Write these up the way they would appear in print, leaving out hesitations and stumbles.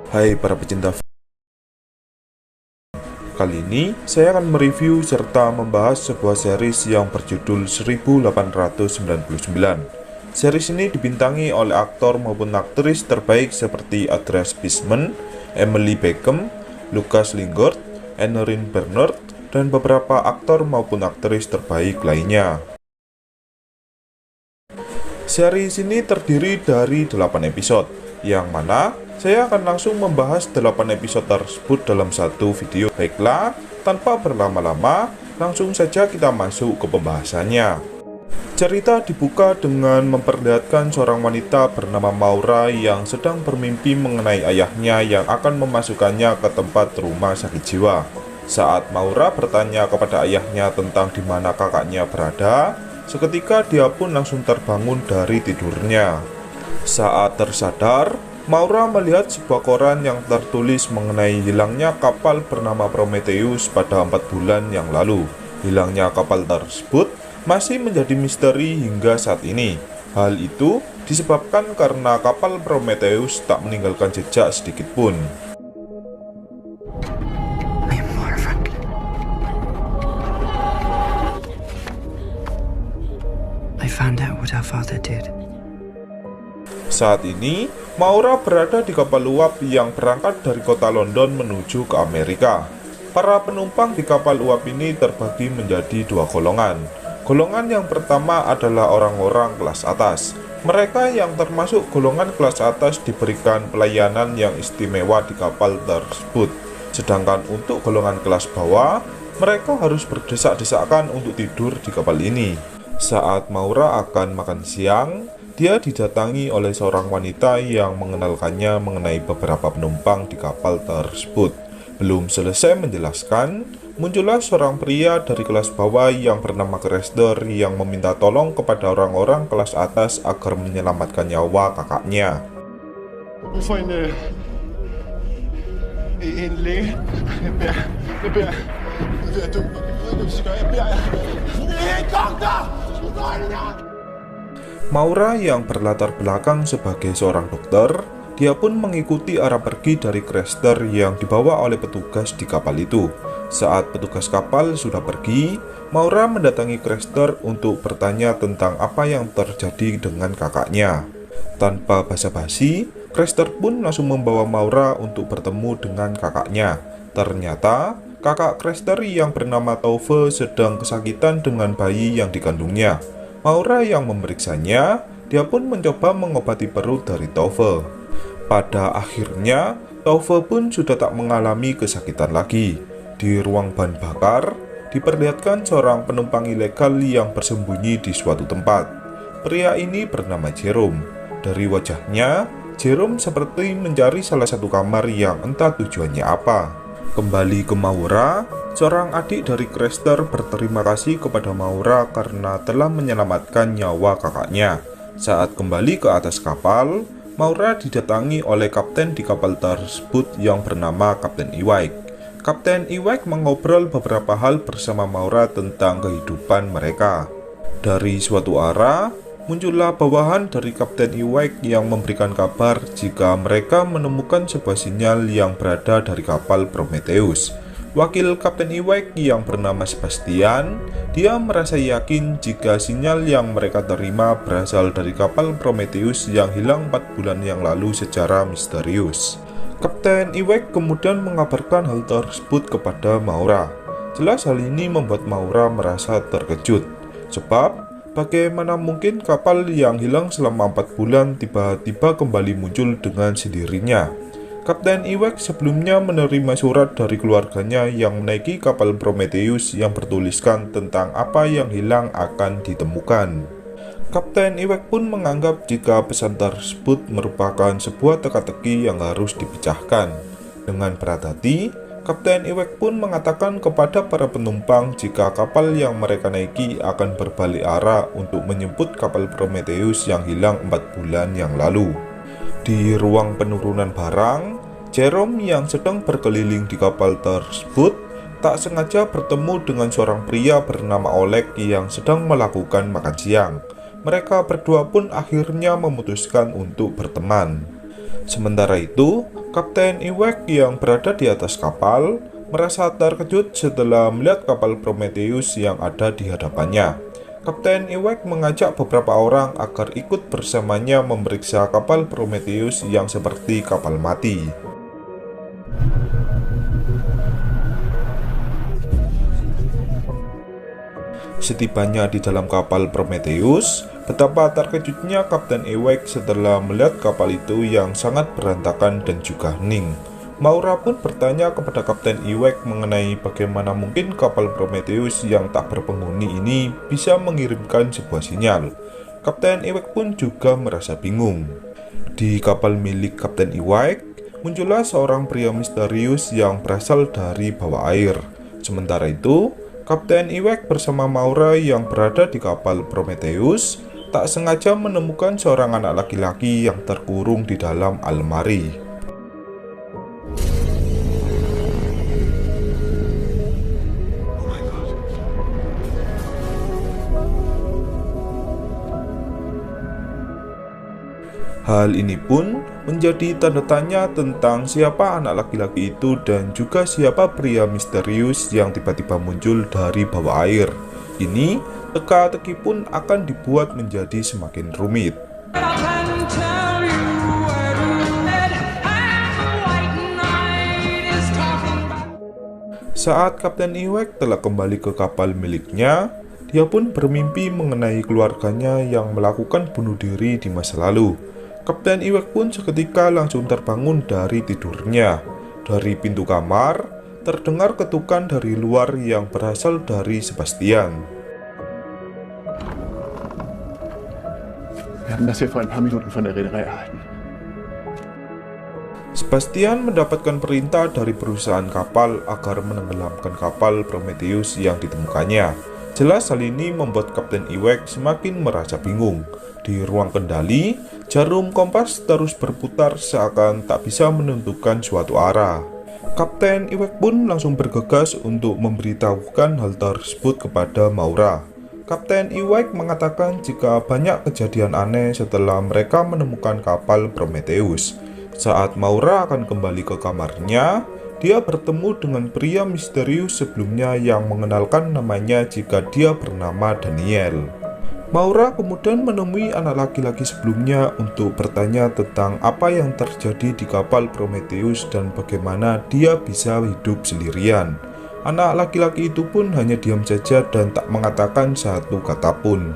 Hai para pecinta film, kali ini saya akan mereview serta membahas sebuah series yang berjudul 1899. Series ini dibintangi oleh aktor maupun aktris terbaik seperti Adrian Bisman, Emily Beckham, Lucas Lingard, Erin Bernard, dan beberapa aktor maupun aktris terbaik lainnya. Series ini terdiri dari 8 episode, yang mana saya akan langsung membahas 8 episode tersebut dalam satu video. Baiklah, tanpa berlama-lama, langsung saja kita masuk ke pembahasannya. Cerita dibuka dengan memperlihatkan seorang wanita bernama Maura yang sedang bermimpi mengenai ayahnya yang akan memasukkannya ke tempat rumah sakit jiwa. Saat Maura bertanya kepada ayahnya tentang di mana kakaknya berada, seketika dia pun langsung terbangun dari tidurnya. Saat tersadar, Maura melihat sebuah koran yang tertulis mengenai hilangnya kapal bernama Prometheus pada 4 bulan yang lalu. Hilangnya kapal tersebut masih menjadi misteri hingga saat ini. Hal itu disebabkan karena kapal Prometheus tak meninggalkan jejak sedikit pun. I found out what our father did. Saat ini, Maura berada di kapal uap yang berangkat dari kota London menuju ke Amerika. Para penumpang di kapal uap ini terbagi menjadi 2 golongan. Golongan yang pertama adalah orang-orang kelas atas. Mereka yang termasuk golongan kelas atas diberikan pelayanan yang istimewa di kapal tersebut. Sedangkan untuk golongan kelas bawah, mereka harus berdesak-desakan untuk tidur di kapal ini. Saat Maura akan makan siang, dia didatangi oleh seorang wanita yang mengenalkannya mengenai beberapa penumpang di kapal tersebut. Belum selesai menjelaskan, muncullah seorang pria dari kelas bawah yang bernama Cressler yang meminta tolong kepada orang-orang kelas atas agar menyelamatkan nyawa kakaknya. Maura yang berlatar belakang sebagai seorang dokter, dia pun mengikuti arah pergi dari Cressler yang dibawa oleh petugas di kapal itu. Saat petugas kapal sudah pergi, Maura mendatangi Cressler untuk bertanya tentang apa yang terjadi dengan kakaknya. Tanpa basa-basi, Cressler pun langsung membawa Maura untuk bertemu dengan kakaknya. Ternyata, kakak Cressler yang bernama Tove sedang kesakitan dengan bayi yang dikandungnya. Maura yang memeriksanya, dia pun mencoba mengobati perut dari Tove. Pada akhirnya, Tove pun sudah tak mengalami kesakitan lagi. Di ruang bahan bakar, diperlihatkan seorang penumpang ilegal yang bersembunyi di suatu tempat. Pria ini bernama Jerome. Dari wajahnya, Jerome seperti mencari salah satu kamar yang entah tujuannya apa. Kembali ke Maura, seorang adik dari Cressler berterima kasih kepada Maura karena telah menyelamatkan nyawa kakaknya. Saat kembali ke atas kapal, Maura didatangi oleh kapten di kapal tersebut yang bernama Kapten Ewing. Kapten Ewing mengobrol beberapa hal bersama Maura tentang kehidupan mereka. Dari suatu arah, muncullah bawahan dari Kapten Ewing yang memberikan kabar jika mereka menemukan sebuah sinyal yang berada dari kapal Prometheus. Wakil Kapten Ewing yang bernama Sebastian, dia merasa yakin jika sinyal yang mereka terima berasal dari kapal Prometheus yang hilang 4 bulan yang lalu secara misterius. Kapten Ewing kemudian mengabarkan hal tersebut kepada Maura. Jelas hal ini membuat Maura merasa terkejut, sebab bagaimana mungkin kapal yang hilang selama 4 bulan tiba-tiba kembali muncul dengan sendirinya. Kapten Ewing sebelumnya menerima surat dari keluarganya yang menaiki kapal Prometheus yang bertuliskan tentang apa yang hilang akan ditemukan. Kapten Iwek pun menganggap jika pesan tersebut merupakan sebuah teka-teki yang harus dipecahkan. Dengan berat hati, Kapten Iwek pun mengatakan kepada para penumpang jika kapal yang mereka naiki akan berbalik arah untuk menjemput kapal Prometheus yang hilang 4 bulan yang lalu. Di ruang penurunan barang, Jerome yang sedang berkeliling di kapal tersebut tak sengaja bertemu dengan seorang pria bernama Oleg yang sedang melakukan makan siang. Mereka berdua pun akhirnya memutuskan untuk berteman. Sementara itu, Kapten Iwek yang berada di atas kapal merasa terkejut setelah melihat kapal Prometheus yang ada di hadapannya. Kapten Iwek mengajak beberapa orang agar ikut bersamanya memeriksa kapal Prometheus yang seperti kapal mati. Setibanya di dalam kapal Prometheus, betapa terkejutnya Kapten Iwek setelah melihat kapal itu yang sangat berantakan dan juga hening. Maura pun bertanya kepada Kapten Iwek mengenai bagaimana mungkin kapal Prometheus yang tak berpenghuni ini bisa mengirimkan sebuah sinyal. Kapten Iwek pun juga merasa bingung. Di kapal milik Kapten Iwek, muncullah seorang pria misterius yang berasal dari bawah air. Sementara itu, Kapten Iwek bersama Maura yang berada di kapal Prometheus tak sengaja menemukan seorang anak laki-laki yang terkurung di dalam almari. Hal ini pun menjadi tanda tanya tentang siapa anak laki-laki itu dan juga siapa pria misterius yang tiba-tiba muncul dari bawah air. Ini teka-teki pun akan dibuat menjadi semakin rumit. Saat Kapten Iwek telah kembali ke kapal miliknya, dia pun bermimpi mengenai keluarganya yang melakukan bunuh diri di masa lalu. Kapten Iwek pun seketika langsung terbangun dari tidurnya. Dari pintu kamar, terdengar ketukan dari luar yang berasal dari Sebastian. Wir haben das hier vor ein paar Minuten von der Reederei erhalten. Sebastian mendapatkan perintah dari perusahaan kapal agar menenggelamkan kapal Prometheus yang ditemukannya. Jelas hal ini membuat Kapten Iwek semakin merasa bingung. Di ruang kendali, jarum kompas terus berputar seakan tak bisa menentukan suatu arah. Kapten Iwek pun langsung bergegas untuk memberitahukan hal tersebut kepada Maura. Kapten Iwek mengatakan jika banyak kejadian aneh setelah mereka menemukan kapal Prometheus. Saat Maura akan kembali ke kamarnya, dia bertemu dengan pria misterius sebelumnya yang mengenalkan namanya jika dia bernama Daniel. Maura kemudian menemui anak laki-laki sebelumnya untuk bertanya tentang apa yang terjadi di kapal Prometheus dan bagaimana dia bisa hidup sendirian. Anak laki-laki itu pun hanya diam saja dan tak mengatakan satu kata pun.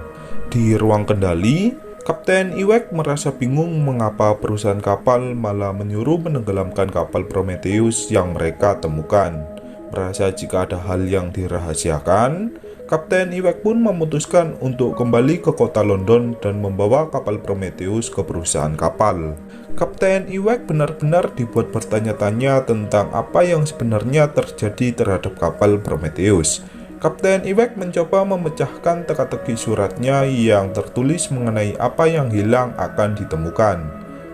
Di ruang kendali, Kapten Iwek merasa bingung mengapa perusahaan kapal malah menyuruh menenggelamkan kapal Prometheus yang mereka temukan. Merasa jika ada hal yang dirahasiakan, Kapten Iwek pun memutuskan untuk kembali ke kota London dan membawa kapal Prometheus ke perusahaan kapal. Kapten Iwek benar-benar dibuat bertanya-tanya tentang apa yang sebenarnya terjadi terhadap kapal Prometheus. Kapten Iwek mencoba memecahkan teka-teki suratnya yang tertulis mengenai apa yang hilang akan ditemukan.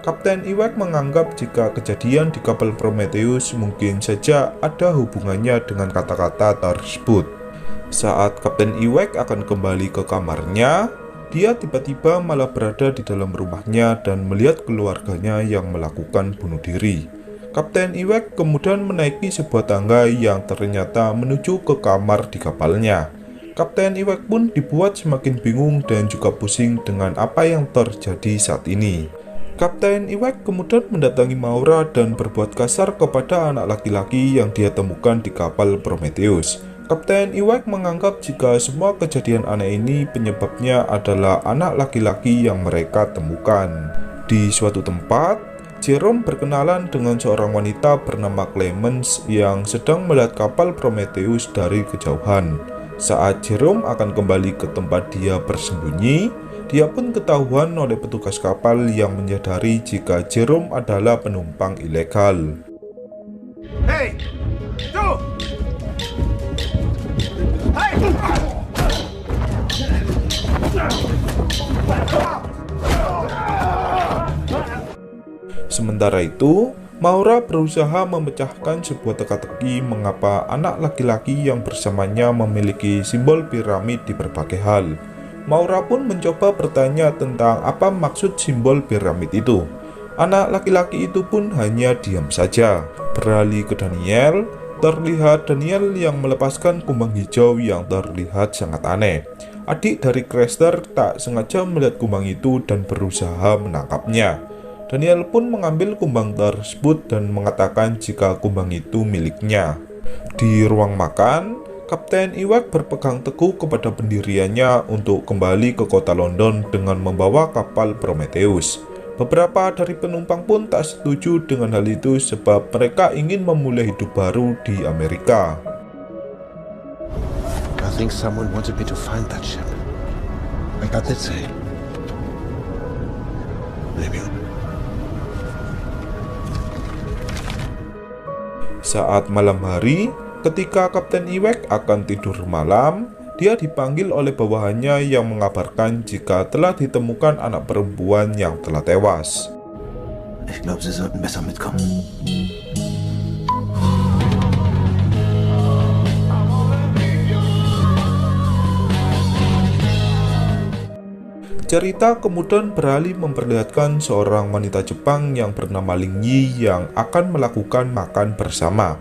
Kapten Iwek menganggap jika kejadian di kapal Prometheus mungkin saja ada hubungannya dengan kata-kata tersebut. Saat Kapten Iwek akan kembali ke kamarnya, dia tiba-tiba malah berada di dalam rumahnya dan melihat keluarganya yang melakukan bunuh diri. Kapten Iwek kemudian menaiki sebuah tangga yang ternyata menuju ke kamar di kapalnya. Kapten Iwek pun dibuat semakin bingung dan juga pusing dengan apa yang terjadi saat ini. Kapten Iwek kemudian mendatangi Maura dan berbuat kasar kepada anak laki-laki yang dia temukan di kapal Prometheus. Kapten Iwek menganggap jika semua kejadian aneh ini penyebabnya adalah anak laki-laki yang mereka temukan. Di suatu tempat, Jerome berkenalan dengan seorang wanita bernama Clemens yang sedang melihat kapal Prometheus dari kejauhan. Saat Jerome akan kembali ke tempat dia bersembunyi, Dia pun ketahuan oleh petugas kapal yang menyadari jika Jerome adalah penumpang ilegal. Hey! Joe! Hey! Sementara itu, Maura berusaha memecahkan sebuah teka-teki mengapa anak laki-laki yang bersamanya memiliki simbol piramid di berbagai hal. Maura pun mencoba bertanya tentang apa maksud simbol piramid itu. Anak laki-laki itu pun hanya diam saja. Beralih ke Daniel, terlihat Daniel yang melepaskan kumbang hijau yang terlihat sangat aneh. Adik dari Chrysler tak sengaja melihat kumbang itu dan berusaha menangkapnya. Daniel pun mengambil kumbang tersebut dan mengatakan jika kumbang itu miliknya. Di ruang makan, Kapten Iwak berpegang teguh kepada pendiriannya untuk kembali ke kota London dengan membawa kapal Prometheus. Beberapa dari penumpang pun tak setuju dengan hal itu sebab mereka ingin memulai hidup baru di Amerika. I think someone wanted me to find that ship. Like I did say. Maybe. Saat malam hari, ketika Kapten Iwak akan tidur malam, dia dipanggil oleh bawahannya yang mengabarkan jika telah ditemukan anak perempuan yang telah tewas. Ich glaube, Sie sollten besser mitkommen. Cerita kemudian beralih memperlihatkan seorang wanita Jepang yang bernama Ling Yi yang akan melakukan makan bersama.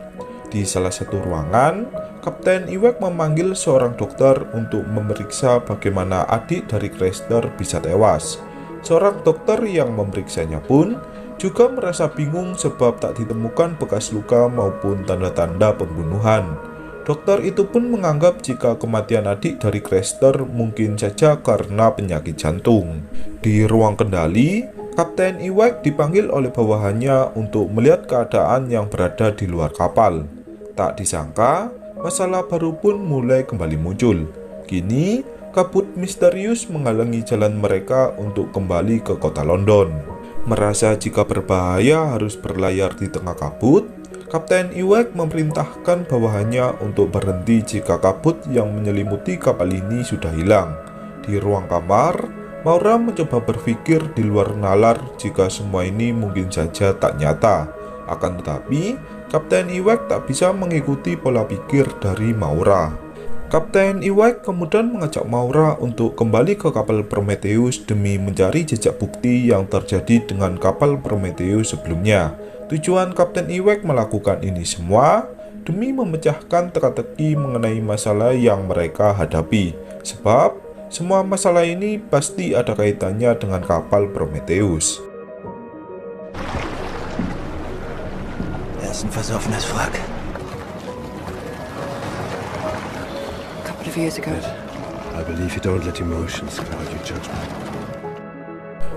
Di salah satu ruangan, Kapten Iwak memanggil seorang dokter untuk memeriksa bagaimana adik dari Chrysler bisa tewas. Seorang dokter yang memeriksanya pun juga merasa bingung sebab tak ditemukan bekas luka maupun tanda-tanda pembunuhan. Dokter itu pun menganggap jika kematian adik dari Chrysler mungkin saja karena penyakit jantung. Di ruang kendali, Kapten Iwak dipanggil oleh bawahannya untuk melihat keadaan yang berada di luar kapal. Tak disangka, masalah baru pun mulai kembali muncul. Kini, kabut misterius menghalangi jalan mereka untuk kembali ke kota London. Merasa jika berbahaya harus berlayar di tengah kabut, Kapten Iwak memerintahkan bawahannya untuk berhenti jika kabut yang menyelimuti kapal ini sudah hilang. Di ruang kamar, Maura mencoba berpikir di luar nalar jika semua ini mungkin saja tak nyata. Akan tetapi, Kapten Iwak tak bisa mengikuti pola pikir dari Maura. Kapten Iwak kemudian mengajak Maura untuk kembali ke kapal Prometheus demi mencari jejak bukti yang terjadi dengan kapal Prometheus sebelumnya. Tujuan Kapten Iwak melakukan ini semua demi memecahkan teka-teki mengenai masalah yang mereka hadapi. Sebab, semua masalah ini pasti ada kaitannya dengan kapal Prometheus. Ist ein versoffenes Wrack. A couple of years ago. I believe you don't let emotions cloud your judgment.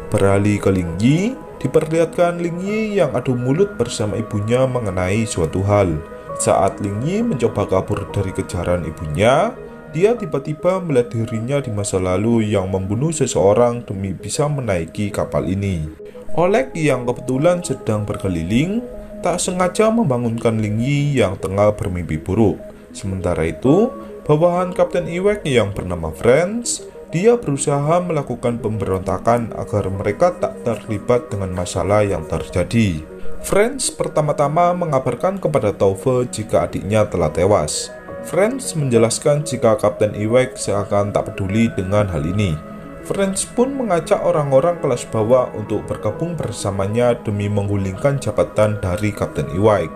Beralih ke Ling Yi, diperlihatkan Ling Yi yang adu mulut bersama ibunya mengenai suatu hal. Saat Ling Yi mencoba kabur dari kejaran ibunya, dia tiba-tiba melihat dirinya di masa lalu yang membunuh seseorang demi bisa menaiki kapal ini. Oleg yang kebetulan sedang berkeliling, tak sengaja membangunkan Ling Yi yang tengah bermimpi buruk. Sementara itu, bawahan Kapten Iwak yang bernama Franz, dia berusaha melakukan pemberontakan agar mereka tak terlibat dengan masalah yang terjadi. Franz pertama-tama mengabarkan kepada Taufe jika adiknya telah tewas. Franz menjelaskan jika Kapten Iwak seakan tak peduli dengan hal ini. Franz pun mengajak orang-orang kelas bawah untuk bergabung bersamanya demi menggulingkan jabatan dari Kapten Iwak.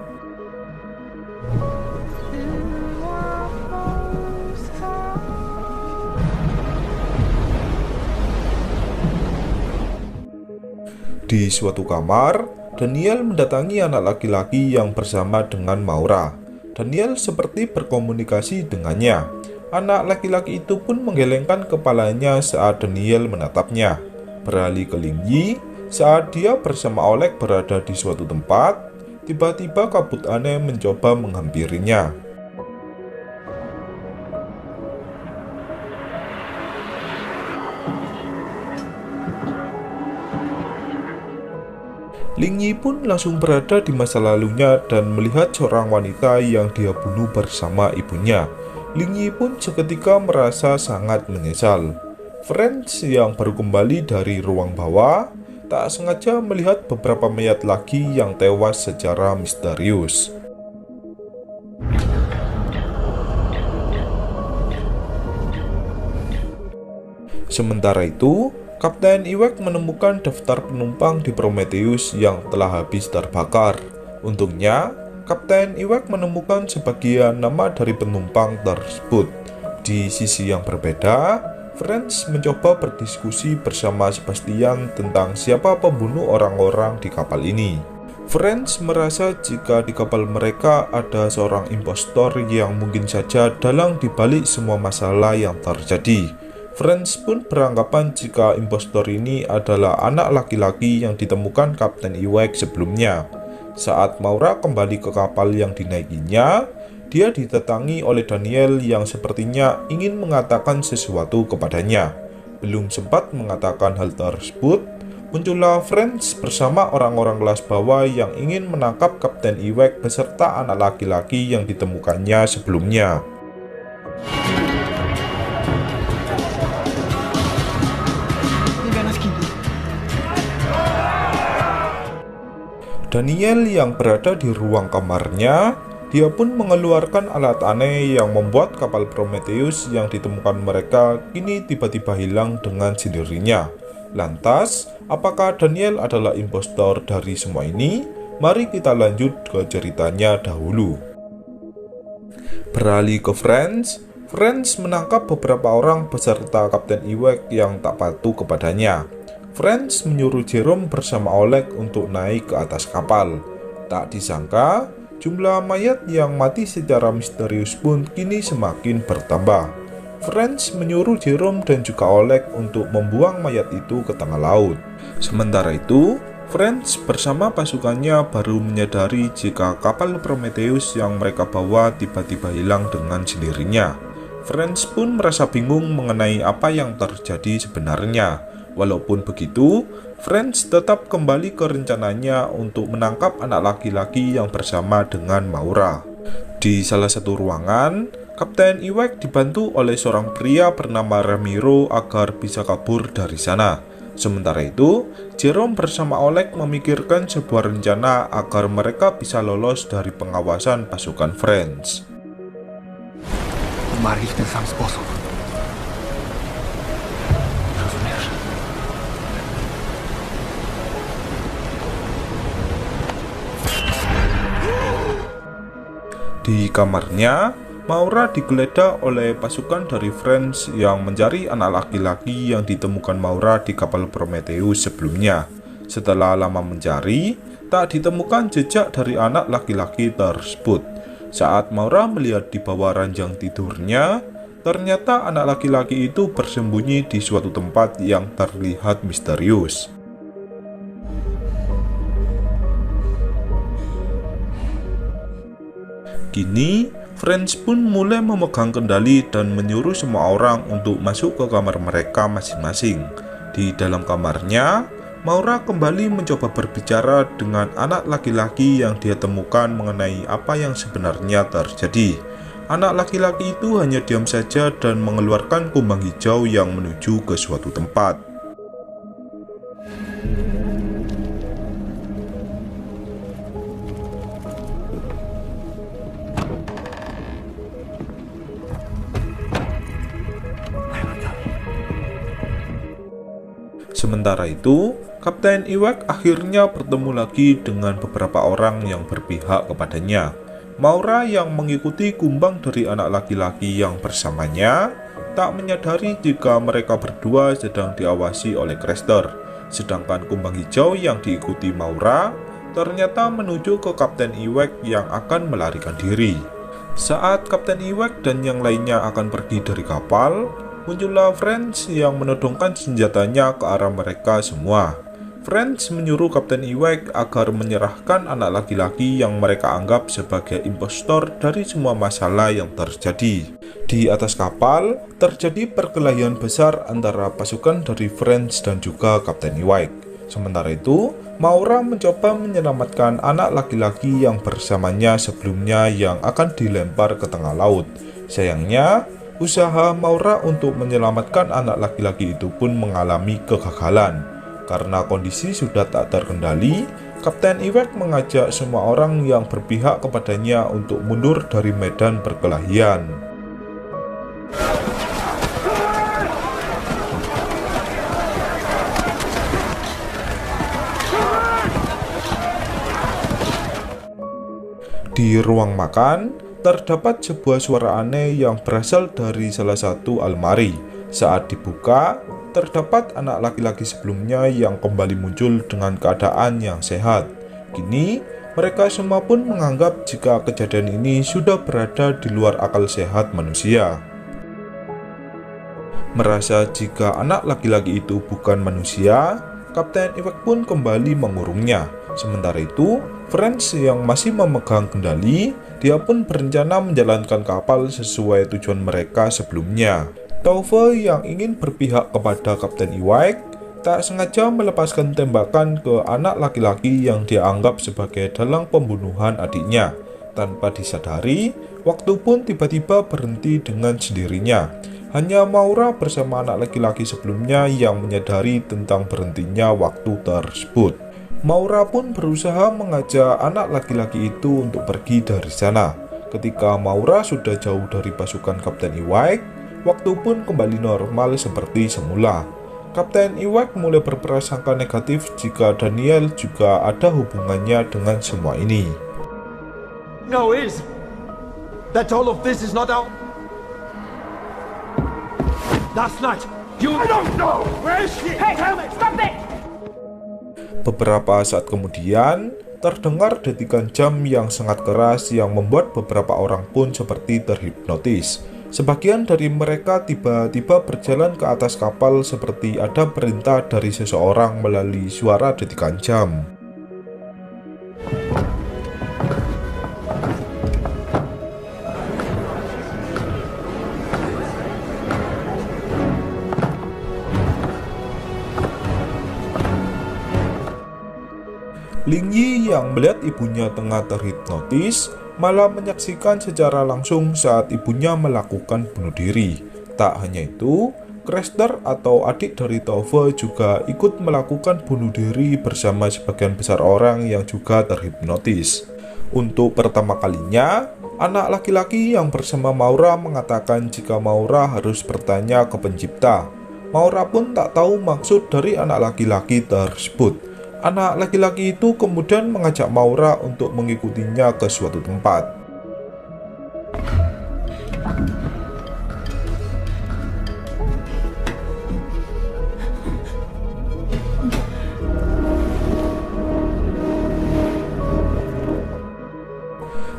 Di suatu kamar, Daniel mendatangi anak laki-laki yang bersama dengan Maura. Daniel seperti berkomunikasi dengannya. Anak laki-laki itu pun menggelengkan kepalanya saat Daniel menatapnya. Beralih ke Ling Yi, saat dia bersama Oleg berada di suatu tempat, tiba-tiba kabut aneh mencoba menghampirinya. Ling Yi pun langsung berada di masa lalunya dan melihat seorang wanita yang dia bunuh bersama ibunya. Ling Yi pun seketika merasa sangat menyesal. Franz yang baru kembali dari ruang bawah tak sengaja melihat beberapa mayat lagi yang tewas secara misterius. Sementara itu, Kapten Iwek menemukan daftar penumpang di Prometheus yang telah habis terbakar. Untungnya, Kapten Iwek menemukan sebagian nama dari penumpang tersebut. Di sisi yang berbeda, Franz mencoba berdiskusi bersama Sebastian tentang siapa pembunuh orang-orang di kapal ini. Franz merasa jika di kapal mereka ada seorang impostor yang mungkin saja dalang dibalik semua masalah yang terjadi. Franz pun beranggapan jika impostor ini adalah anak laki-laki yang ditemukan Kapten Iwek sebelumnya. Saat Maura kembali ke kapal yang dinaikinya, dia ditetangi oleh Daniel yang sepertinya ingin mengatakan sesuatu kepadanya. Belum sempat mengatakan hal tersebut, muncullah Franz bersama orang-orang kelas bawah yang ingin menangkap Kapten Iwek beserta anak laki-laki yang ditemukannya sebelumnya. Daniel yang berada di ruang kamarnya, dia pun mengeluarkan alat aneh yang membuat kapal Prometheus yang ditemukan mereka kini tiba-tiba hilang dengan sendirinya. Lantas, apakah Daniel adalah impostor dari semua ini? Mari kita lanjut ke ceritanya dahulu. Beralih ke Franz menangkap beberapa orang beserta Kapten Iwek yang tak patuh kepadanya. Franz menyuruh Jerome bersama Oleg untuk naik ke atas kapal. Tak disangka, jumlah mayat yang mati secara misterius pun kini semakin bertambah. Franz menyuruh Jerome dan juga Oleg untuk membuang mayat itu ke tengah laut. Sementara itu, Franz bersama pasukannya baru menyadari jika kapal Prometheus yang mereka bawa tiba-tiba hilang dengan sendirinya. Franz pun merasa bingung mengenai apa yang terjadi sebenarnya. Walaupun begitu, Franz tetap kembali ke rencananya untuk menangkap anak laki-laki yang bersama dengan Maura. Di salah satu ruangan, Kapten Iwek dibantu oleh seorang pria bernama Ramiro agar bisa kabur dari sana. Sementara itu, Jerome bersama Oleg memikirkan sebuah rencana agar mereka bisa lolos dari pengawasan pasukan Franz. Mari ten sam sposób. Di kamarnya, Maura digeledah oleh pasukan dari Franz yang mencari anak laki-laki yang ditemukan Maura di kapal Prometheus sebelumnya. Setelah lama mencari, tak ditemukan jejak dari anak laki-laki tersebut. Saat Maura melihat di bawah ranjang tidurnya, ternyata anak laki-laki itu bersembunyi di suatu tempat yang terlihat misterius. Kini, Franz pun mulai memegang kendali dan menyuruh semua orang untuk masuk ke kamar mereka masing-masing. Di dalam kamarnya, Maura kembali mencoba berbicara dengan anak laki-laki yang dia temukan mengenai apa yang sebenarnya terjadi. Anak laki-laki itu hanya diam saja dan mengeluarkan kumbang hijau yang menuju ke suatu tempat. Sementara itu, Kapten Iwek akhirnya bertemu lagi dengan beberapa orang yang berpihak kepadanya. Maura yang mengikuti kumbang dari anak laki-laki yang bersamanya tak menyadari jika mereka berdua sedang diawasi oleh Chrysler. Sedangkan kumbang hijau yang diikuti Maura ternyata menuju ke Kapten Iwek yang akan melarikan diri. Saat Kapten Iwek dan yang lainnya akan pergi dari kapal, muncullah Franz yang menodongkan senjatanya ke arah mereka semua. Franz menyuruh Kapten Iwek agar menyerahkan anak laki-laki yang mereka anggap sebagai impostor dari semua masalah yang terjadi. Di atas kapal, terjadi perkelahian besar antara pasukan dari Franz dan juga Kapten Iwek. Sementara itu, Maura mencoba menyelamatkan anak laki-laki yang bersamanya sebelumnya yang akan dilempar ke tengah laut. Sayangnya, usaha Maura untuk menyelamatkan anak laki-laki itu pun mengalami kegagalan. Karena kondisi sudah tak terkendali, Kapten Iwak mengajak semua orang yang berpihak kepadanya untuk mundur dari medan perkelahian. Di ruang makan, terdapat sebuah suara aneh yang berasal dari salah satu almari. Saat dibuka, terdapat anak laki-laki sebelumnya yang kembali muncul dengan keadaan yang sehat. Kini, mereka semua pun menganggap jika kejadian ini sudah berada di luar akal sehat manusia. Merasa jika anak laki-laki itu bukan manusia, Kapten Iwak pun kembali mengurungnya. Sementara itu, Franz yang masih memegang kendali, dia pun berencana menjalankan kapal sesuai tujuan mereka sebelumnya. Taufe yang ingin berpihak kepada Kapten Iwak tak sengaja melepaskan tembakan ke anak laki-laki yang dia anggap sebagai dalang pembunuhan adiknya. Tanpa disadari, waktu pun tiba-tiba berhenti dengan sendirinya. Hanya Maura bersama anak laki-laki sebelumnya yang menyadari tentang berhentinya waktu tersebut. Maura pun berusaha mengajak anak laki-laki itu untuk pergi dari sana. Ketika Maura sudah jauh dari pasukan Kapten Iwak, waktu pun kembali normal seperti semula. Kapten Iwak mulai berprasangka negatif jika Daniel juga ada hubungannya dengan semua ini. No, is that all of this is not out? Last night, I don't know. Where is she? Hey, helmet, stop it! Beberapa saat kemudian, terdengar detikan jam yang sangat keras yang membuat beberapa orang pun seperti terhipnotis. Sebagian dari mereka tiba-tiba berjalan ke atas kapal seperti ada perintah dari seseorang melalui suara detikan jam. Ling Yi yang melihat ibunya tengah terhipnotis malah menyaksikan secara langsung saat ibunya melakukan bunuh diri. Tak hanya itu, Cressler atau adik dari Taufe juga ikut melakukan bunuh diri bersama sebagian besar orang yang juga terhipnotis. Untuk pertama kalinya, anak laki-laki yang bersama Maura mengatakan jika Maura harus bertanya ke pencipta. Maura pun tak tahu maksud dari anak laki-laki tersebut. Anak laki-laki itu kemudian mengajak Maura untuk mengikutinya ke suatu tempat.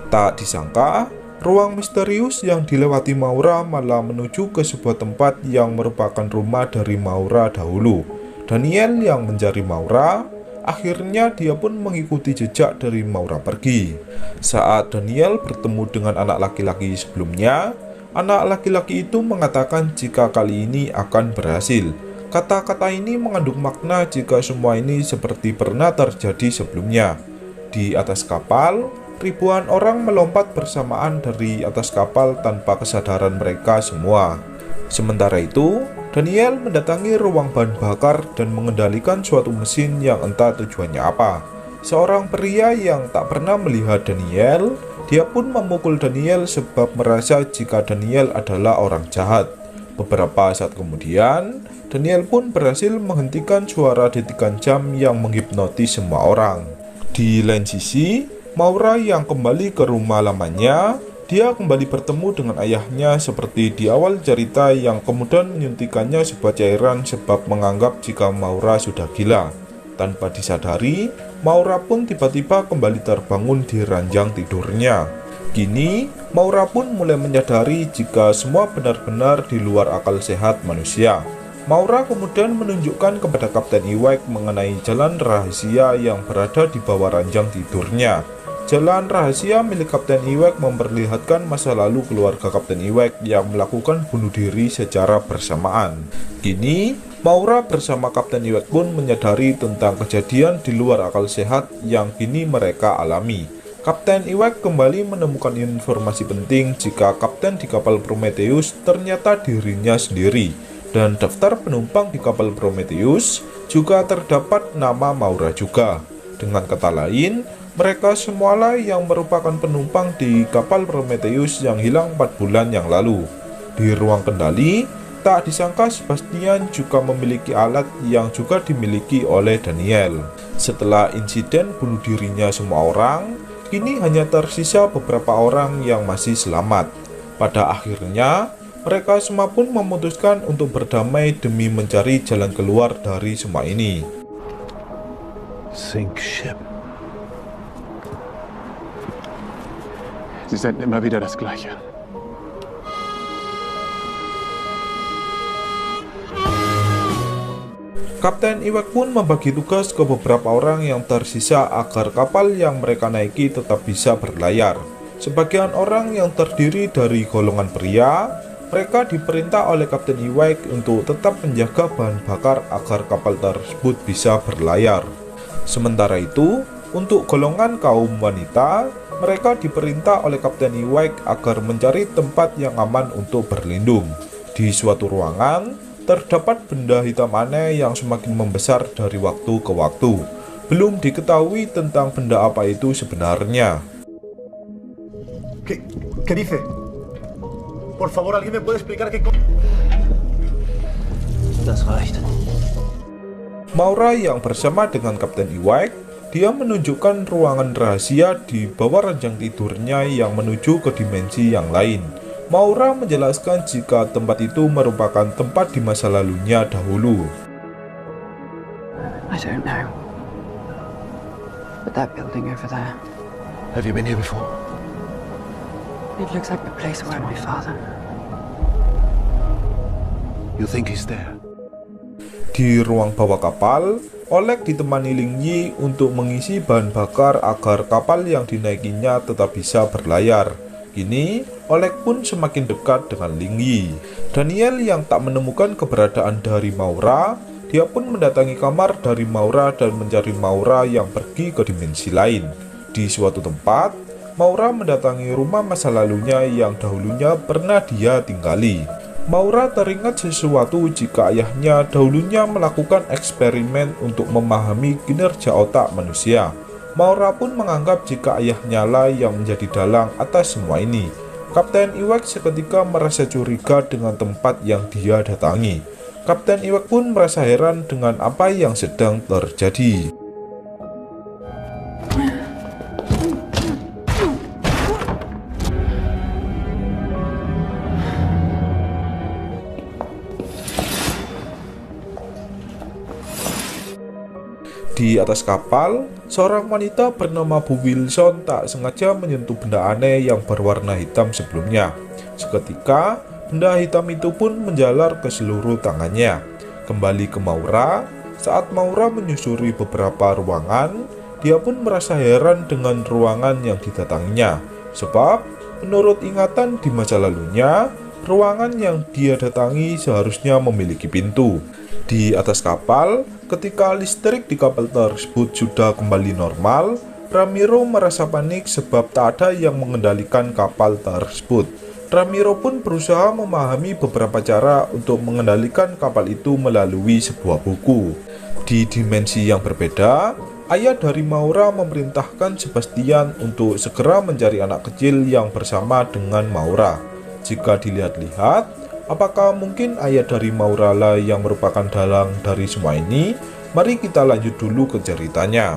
Tak disangka, ruang misterius yang dilewati Maura malah menuju ke sebuah tempat yang merupakan rumah dari Maura dahulu. Daniel yang mencari Maura, akhirnya dia pun mengikuti jejak dari Maura pergi. Saat Daniel bertemu dengan anak laki-laki sebelumnya, anak laki-laki itu mengatakan jika kali ini akan berhasil. Kata-kata ini mengandung makna jika semua ini seperti pernah terjadi sebelumnya. Di atas kapal, ribuan orang melompat bersamaan dari atas kapal tanpa kesadaran mereka semua. Sementara itu, Daniel mendatangi ruang bahan bakar dan mengendalikan suatu mesin yang entah tujuannya apa. Seorang pria yang tak pernah melihat Daniel, dia pun memukul Daniel sebab merasa jika Daniel adalah orang jahat. Beberapa saat kemudian, Daniel pun berhasil menghentikan suara detikan jam yang menghipnotis semua orang. Di lain sisi, Maura yang kembali ke rumah lamanya, dia kembali bertemu dengan ayahnya seperti di awal cerita yang kemudian menyuntikannya sebuah cairan sebab menganggap jika Maura sudah gila. Tanpa disadari, Maura pun tiba-tiba kembali terbangun di ranjang tidurnya. Kini, Maura pun mulai menyadari jika semua benar-benar di luar akal sehat manusia. Maura kemudian menunjukkan kepada Kapten Iwak mengenai jalan rahasia yang berada di bawah ranjang tidurnya. jalan rahasia milik Kapten Iwak memperlihatkan masa lalu keluarga Kapten Iwak yang melakukan bunuh diri secara bersamaan. Kini, Maura bersama Kapten Iwak pun menyadari tentang kejadian di luar akal sehat yang kini mereka alami. Kapten Iwak kembali menemukan informasi penting jika kapten di kapal Prometheus ternyata dirinya sendiri, dan daftar penumpang di kapal Prometheus juga terdapat nama Maura juga. Dengan kata lain, mereka semualah yang merupakan penumpang di kapal Prometheus yang hilang 4 bulan yang lalu. Di ruang kendali, tak disangka Sebastian juga memiliki alat yang juga dimiliki oleh Daniel. Setelah insiden bunuh dirinya semua orang, kini hanya tersisa beberapa orang yang masih selamat. Pada akhirnya, mereka semua pun memutuskan untuk berdamai demi mencari jalan keluar dari semua ini. Sink ship. Sie senden immer wieder das Gleiche. Kapten Iwak pun membagi tugas ke beberapa orang yang tersisa agar kapal yang mereka naiki tetap bisa berlayar. Sebagian orang yang terdiri dari golongan pria, mereka diperintah oleh Kapten Iwak untuk tetap menjaga bahan bakar agar kapal tersebut bisa berlayar. Sementara itu, untuk golongan kaum wanita, mereka diperintah oleh Kapten Iwak agar mencari tempat yang aman untuk berlindung. Di suatu ruangan, terdapat benda hitam aneh yang semakin membesar dari waktu ke waktu. Belum diketahui tentang benda apa itu sebenarnya. ¿Qué dice? Por favor, ¿alguien me puede explicar qué Das reicht. Maura yang bersama dengan Kapten Iwak, dia menunjukkan ruangan rahasia di bawah ranjang tidurnya yang menuju ke dimensi yang lain. Maura menjelaskan jika tempat itu merupakan tempat di masa lalunya dahulu. I don't know. But that building over there, Have you been here before? it looks like the place where my father. You think he's there? Di ruang bawah kapal, Oleg ditemani Ling Yi untuk mengisi bahan bakar agar kapal yang dinaikinya tetap bisa berlayar. Kini, Oleg pun semakin dekat dengan Ling Yi. Daniel yang tak menemukan keberadaan dari Maura, dia pun mendatangi kamar dari Maura dan mencari Maura yang pergi ke dimensi lain. Di suatu tempat, Maura mendatangi rumah masa lalunya yang dahulunya pernah dia tinggali. Maura teringat sesuatu jika ayahnya dahulunya melakukan eksperimen untuk memahami kinerja otak manusia. Maura pun menganggap jika ayahnya lah yang menjadi dalang atas semua ini. Kapten Iwak seketika merasa curiga dengan tempat yang dia datangi. Kapten Iwak pun merasa heran dengan apa yang sedang terjadi. Di atas kapal, seorang wanita bernama Bu Wilson tak sengaja menyentuh benda aneh yang berwarna hitam sebelumnya. Seketika, benda hitam itu pun menjalar ke seluruh tangannya. Kembali ke Maura, saat Maura menyusuri beberapa ruangan, dia pun merasa heran dengan ruangan yang didatanginya. Sebab, menurut ingatan di masa lalunya, ruangan yang dia datangi seharusnya memiliki pintu. Di atas kapal, ketika listrik di kapal tersebut sudah kembali normal, Ramiro merasa panik sebab tak ada yang mengendalikan kapal tersebut. Ramiro pun berusaha memahami beberapa cara untuk mengendalikan kapal itu melalui sebuah buku. Di dimensi yang berbeda, ayah dari Maura memerintahkan Sebastian untuk segera mencari anak kecil yang bersama dengan Maura. Jika dilihat-lihat, apakah mungkin ayah dari Maura lah yang merupakan dalang dari semua ini? Mari kita lanjut dulu ke ceritanya.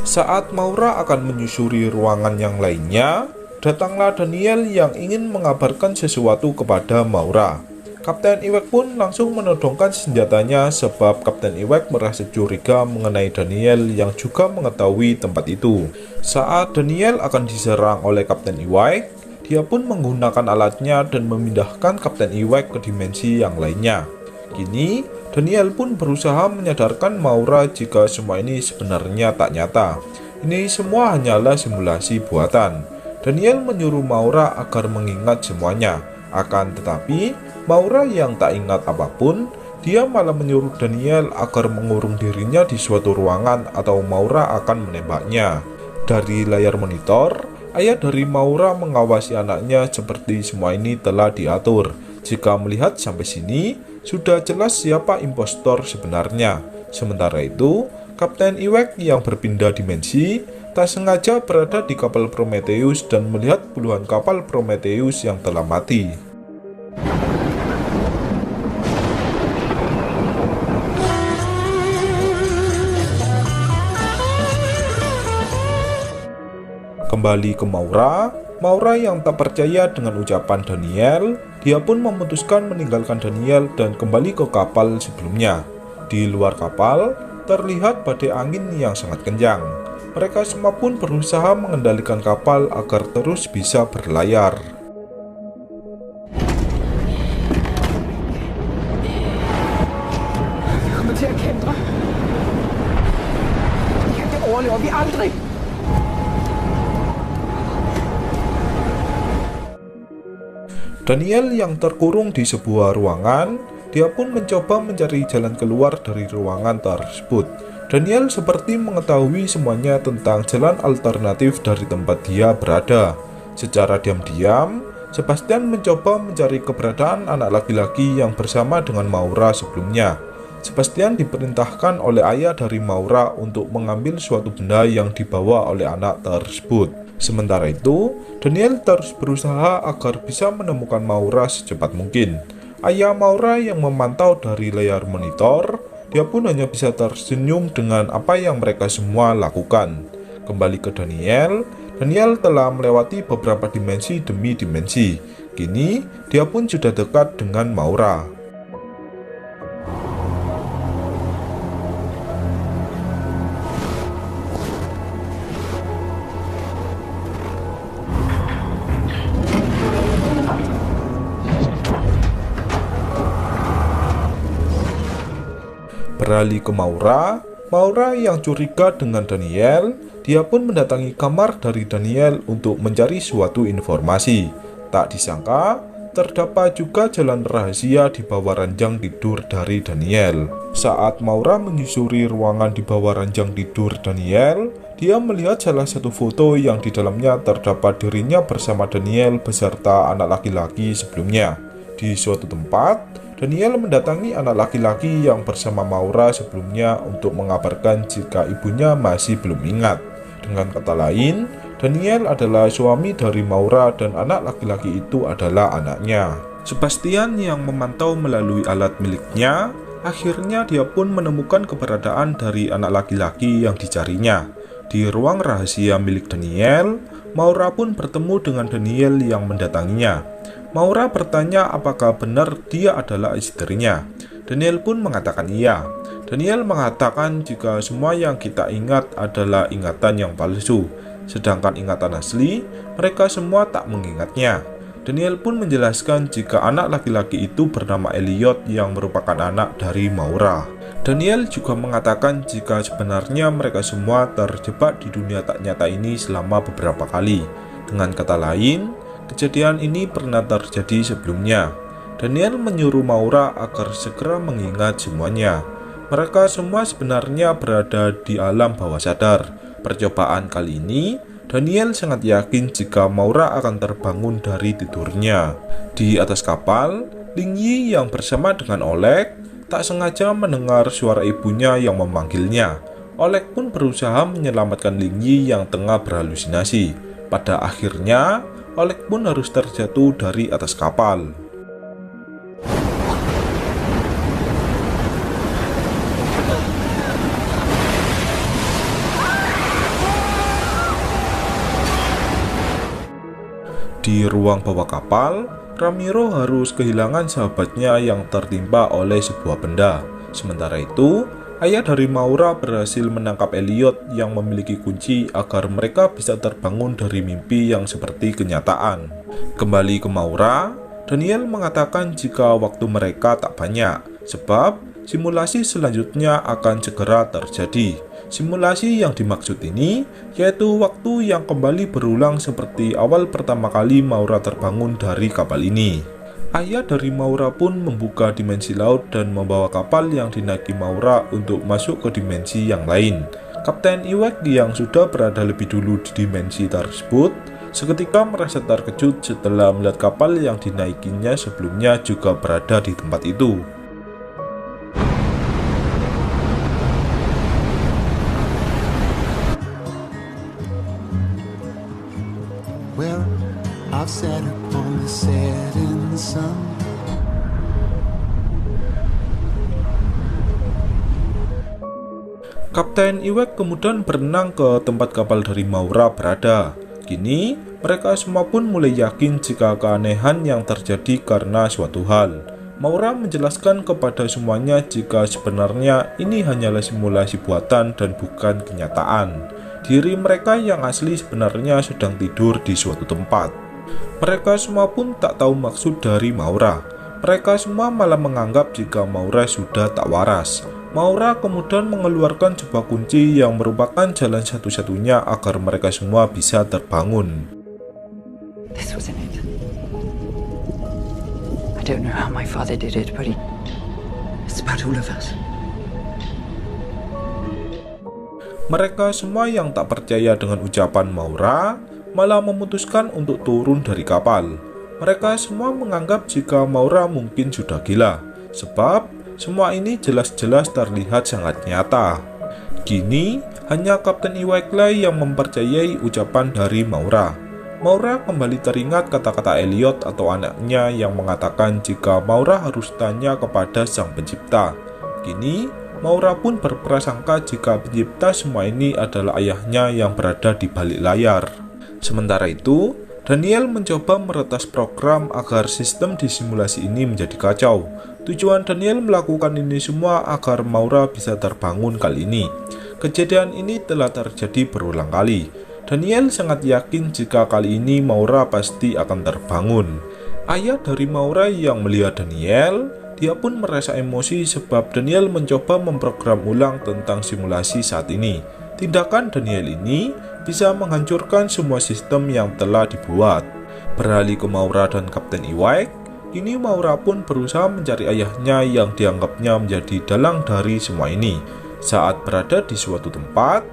Saat Maura akan menyusuri ruangan yang lainnya, datanglah Daniel yang ingin mengabarkan sesuatu kepada Maura. Kapten Iwak pun langsung menodongkan senjatanya sebab Kapten Iwak merasa curiga mengenai Daniel yang juga mengetahui tempat itu. Saat Daniel akan diserang oleh Kapten Iwak, dia pun menggunakan alatnya dan memindahkan Kapten Iwak ke dimensi yang lainnya. Kini, Daniel pun berusaha menyadarkan Maura jika semua ini sebenarnya tak nyata. Ini semua hanyalah simulasi buatan. Daniel menyuruh Maura agar mengingat semuanya. Akan tetapi, Maura yang tak ingat apapun, dia malah menyuruh Daniel agar mengurung dirinya di suatu ruangan atau Maura akan menembaknya. Dari layar monitor, ayah dari Maura mengawasi anaknya seperti semua ini telah diatur. Jika melihat sampai sini, sudah jelas siapa impostor sebenarnya. Sementara itu, Kapten Iwek yang berpindah dimensi tak sengaja berada di kapal Prometheus dan melihat puluhan kapal Prometheus yang telah mati. Kembali ke Maura yang tak percaya dengan ucapan Daniel, dia pun memutuskan meninggalkan Daniel dan kembali ke kapal sebelumnya. Di luar kapal, terlihat badai angin yang sangat kencang. Mereka semua pun berusaha mengendalikan kapal agar terus bisa berlayar. Vi kommer til at kæmpe. Det overlever vi aldrig. Daniel yang terkurung di sebuah ruangan, dia pun mencoba mencari jalan keluar dari ruangan tersebut. Daniel seperti mengetahui semuanya tentang jalan alternatif dari tempat dia berada. Secara diam-diam, Sebastian mencoba mencari keberadaan anak laki-laki yang bersama dengan Maura sebelumnya. Sebastian diperintahkan oleh ayah dari Maura untuk mengambil suatu benda yang dibawa oleh anak tersebut. Sementara itu, Daniel terus berusaha agar bisa menemukan Maura secepat mungkin. Ayah Maura yang memantau dari layar monitor, dia pun hanya bisa tersenyum dengan apa yang mereka semua lakukan. Kembali ke Daniel telah melewati beberapa dimensi demi dimensi. Kini, dia pun sudah dekat dengan Maura. Beralih ke Maura yang curiga dengan Daniel, dia pun mendatangi kamar dari Daniel untuk mencari suatu informasi. Tak disangka, terdapat juga jalan rahasia di bawah ranjang tidur dari Daniel. Saat Maura menyusuri ruangan di bawah ranjang tidur Daniel, dia melihat salah satu foto yang di dalamnya terdapat dirinya bersama Daniel beserta anak laki-laki sebelumnya. Di suatu tempat, Daniel mendatangi anak laki-laki yang bersama Maura sebelumnya untuk mengabarkan jika ibunya masih belum ingat. Dengan kata lain, Daniel adalah suami dari Maura dan anak laki-laki itu adalah anaknya. Sebastian yang memantau melalui alat miliknya, akhirnya dia pun menemukan keberadaan dari anak laki-laki yang dicarinya. Di ruang rahasia milik Daniel, Maura pun bertemu dengan Daniel yang mendatanginya. Maura bertanya apakah benar dia adalah istrinya. Daniel pun mengatakan iya. Daniel mengatakan jika semua yang kita ingat adalah ingatan yang palsu, sedangkan ingatan asli, mereka semua tak mengingatnya. Daniel pun menjelaskan jika anak laki-laki itu bernama Elliot yang merupakan anak dari Maura. Daniel juga mengatakan jika sebenarnya mereka semua terjebak di dunia tak nyata ini selama beberapa kali. Dengan kata lain, kejadian ini pernah terjadi sebelumnya. Daniel menyuruh Maura agar segera mengingat semuanya. Mereka semua sebenarnya berada di alam bawah sadar. Percobaan kali ini, Daniel sangat yakin jika Maura akan terbangun dari tidurnya. Di atas kapal, Ling Yi yang bersama dengan Oleg tak sengaja mendengar suara ibunya yang memanggilnya. Oleg pun berusaha menyelamatkan Ling Yi yang tengah berhalusinasi. Pada akhirnya, Oleg pun harus terjatuh dari atas kapal. Di ruang bawah kapal, Ramiro harus kehilangan sahabatnya yang tertimpa oleh sebuah benda. Sementara itu, ayah dari Maura berhasil menangkap Elliot yang memiliki kunci agar mereka bisa terbangun dari mimpi yang seperti kenyataan. Kembali ke Maura, Daniel mengatakan jika waktu mereka tak banyak, sebab simulasi selanjutnya akan segera terjadi. Simulasi yang dimaksud ini yaitu waktu yang kembali berulang seperti awal pertama kali Maura terbangun dari kapal ini. Ayah dari Maura pun membuka dimensi laut dan membawa kapal yang dinaiki Maura untuk masuk ke dimensi yang lain. Kapten Iwak yang sudah berada lebih dulu di dimensi tersebut seketika merasa terkejut setelah melihat kapal yang dinaikinya sebelumnya juga berada di tempat itu. Well, I've sat upon the setting sun. Kapten Iwak kemudian berenang ke tempat kapal dari Maura berada. Kini, mereka semua pun mulai yakin jika keanehan yang terjadi karena suatu hal. Maura menjelaskan kepada semuanya jika sebenarnya ini hanyalah simulasi buatan dan bukan kenyataan. Diri mereka yang asli sebenarnya sedang tidur di suatu tempat. Mereka semua pun tak tahu maksud dari Maura. Mereka semua malah menganggap jika Maura sudah tak waras. Maura kemudian mengeluarkan sebuah kunci yang merupakan jalan satu-satunya agar mereka semua bisa terbangun. This wasn't it. I don't know how my father did it, but it's about all of us. Mereka semua yang tak percaya dengan ucapan Maura malah memutuskan untuk turun dari kapal. Mereka semua menganggap jika Maura mungkin sudah gila, sebab semua ini jelas-jelas terlihat sangat nyata. Kini, hanya Kapten Iwaklah yang mempercayai ucapan dari Maura. Maura kembali teringat kata-kata Elliot atau anaknya yang mengatakan jika Maura harus tanya kepada Sang Pencipta. Kini, Maura pun berprasangka jika pencipta semua ini adalah ayahnya yang berada di balik layar. Sementara itu, Daniel mencoba meretas program agar sistem di simulasi ini menjadi kacau. Tujuan Daniel melakukan ini semua agar Maura bisa terbangun kali ini. Kejadian ini telah terjadi berulang kali. Daniel sangat yakin jika kali ini Maura pasti akan terbangun. Ayah dari Maura yang melihat Daniel, dia pun merasa emosi sebab Daniel mencoba memprogram ulang tentang simulasi saat ini. Tindakan Daniel ini bisa menghancurkan semua sistem yang telah dibuat. Beralih ke Maura dan Kapten Iwak, kini Maura pun berusaha mencari ayahnya yang dianggapnya menjadi dalang dari semua ini. Saat berada di suatu tempat,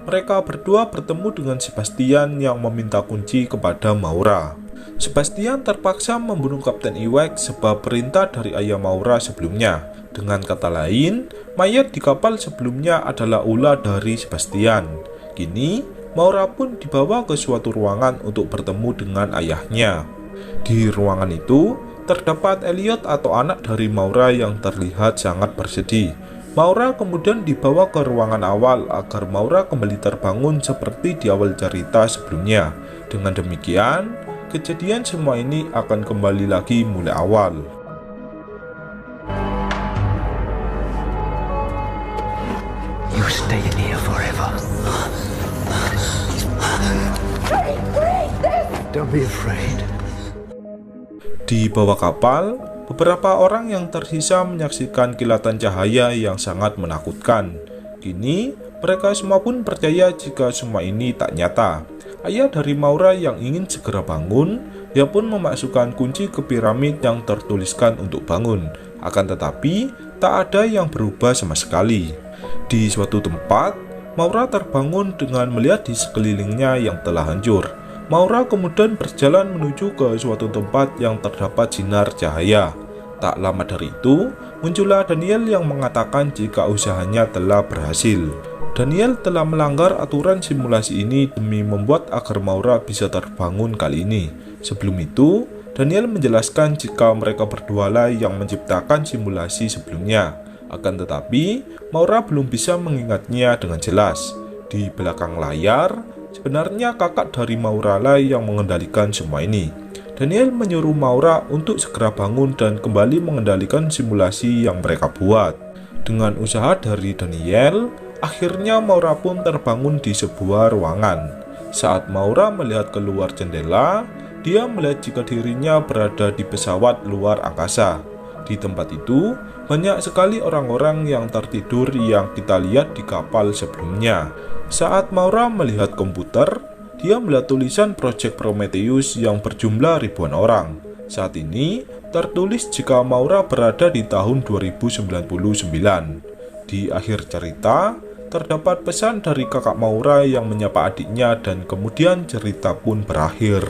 mereka berdua bertemu dengan Sebastian yang meminta kunci kepada Maura. Sebastian terpaksa membunuh Kapten Iwak sebab perintah dari ayah Maura sebelumnya. Dengan kata lain, mayat di kapal sebelumnya adalah ulah dari Sebastian. Kini, Maura pun dibawa ke suatu ruangan untuk bertemu dengan ayahnya. Di ruangan itu, terdapat Elliot atau anak dari Maura yang terlihat sangat bersedih. Maura kemudian dibawa ke ruangan awal agar Maura kembali terbangun seperti di awal cerita sebelumnya. Dengan demikian, kejadian semua ini akan kembali lagi mulai awal. You stay in here forever. Don't be afraid. Di bawah kapal, beberapa orang yang tersisa menyaksikan kilatan cahaya yang sangat menakutkan. Kini, mereka semua pun percaya jika semua ini tak nyata. Ayah dari Maura yang ingin segera bangun, dia pun memasukkan kunci ke piramid yang tertuliskan untuk bangun. Akan tetapi, tak ada yang berubah sama sekali. Di suatu tempat, Maura terbangun dengan melihat di sekelilingnya yang telah hancur. Maura kemudian berjalan menuju ke suatu tempat yang terdapat sinar cahaya. Tak lama dari itu, muncullah Daniel yang mengatakan jika usahanya telah berhasil. Daniel telah melanggar aturan simulasi ini demi membuat agar Maura bisa terbangun kali ini. Sebelum itu, Daniel menjelaskan jika mereka berdualah yang menciptakan simulasi sebelumnya. Akan tetapi, Maura belum bisa mengingatnya dengan jelas. Di belakang layar, sebenarnya kakak dari Maura lah yang mengendalikan semua ini. Daniel menyuruh Maura untuk segera bangun dan kembali mengendalikan simulasi yang mereka buat. Dengan usaha dari Daniel, akhirnya Maura pun terbangun di sebuah ruangan. Saat Maura melihat keluar jendela, dia melihat jika dirinya berada di pesawat luar angkasa. Di tempat itu, Banyak sekali orang-orang yang tertidur yang kita lihat di kapal sebelumnya. Saat Maura melihat komputer, dia melihat tulisan Project Prometheus yang berjumlah ribuan orang. Saat ini tertulis jika Maura berada di tahun 2099. Di akhir cerita, terdapat pesan dari kakak Maura yang menyapa adiknya dan kemudian cerita pun berakhir.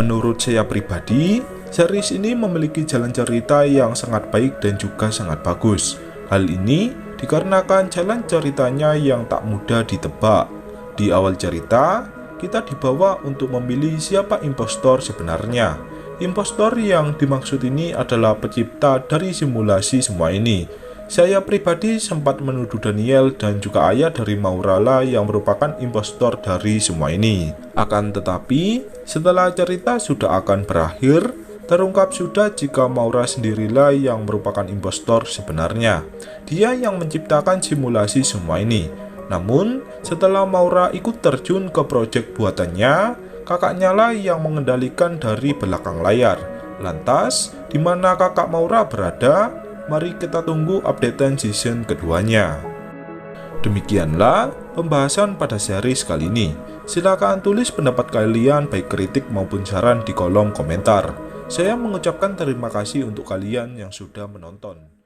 Menurut saya pribadi, series ini memiliki jalan cerita yang sangat baik dan juga sangat bagus. Hal ini dikarenakan jalan ceritanya yang tak mudah ditebak. Di awal cerita, kita dibawa untuk memilih siapa impostor sebenarnya. Impostor yang dimaksud ini adalah pencipta dari simulasi semua ini. Saya pribadi sempat menuduh Daniel dan juga ayah dari Maurala yang merupakan impostor dari semua ini. Akan tetapi, setelah cerita sudah akan berakhir, terungkap sudah jika Maura sendirilah yang merupakan impostor sebenarnya. Dia yang menciptakan simulasi semua ini. Namun, setelah Maura ikut terjun ke proyek buatannya, kakaknya lah yang mengendalikan dari belakang layar. Lantas, di mana kakak Maura berada? Mari kita tunggu updatean season keduanya. Demikianlah pembahasan pada series kali ini. Silakan tulis pendapat kalian baik kritik maupun saran di kolom komentar. Saya mengucapkan terima kasih untuk kalian yang sudah menonton.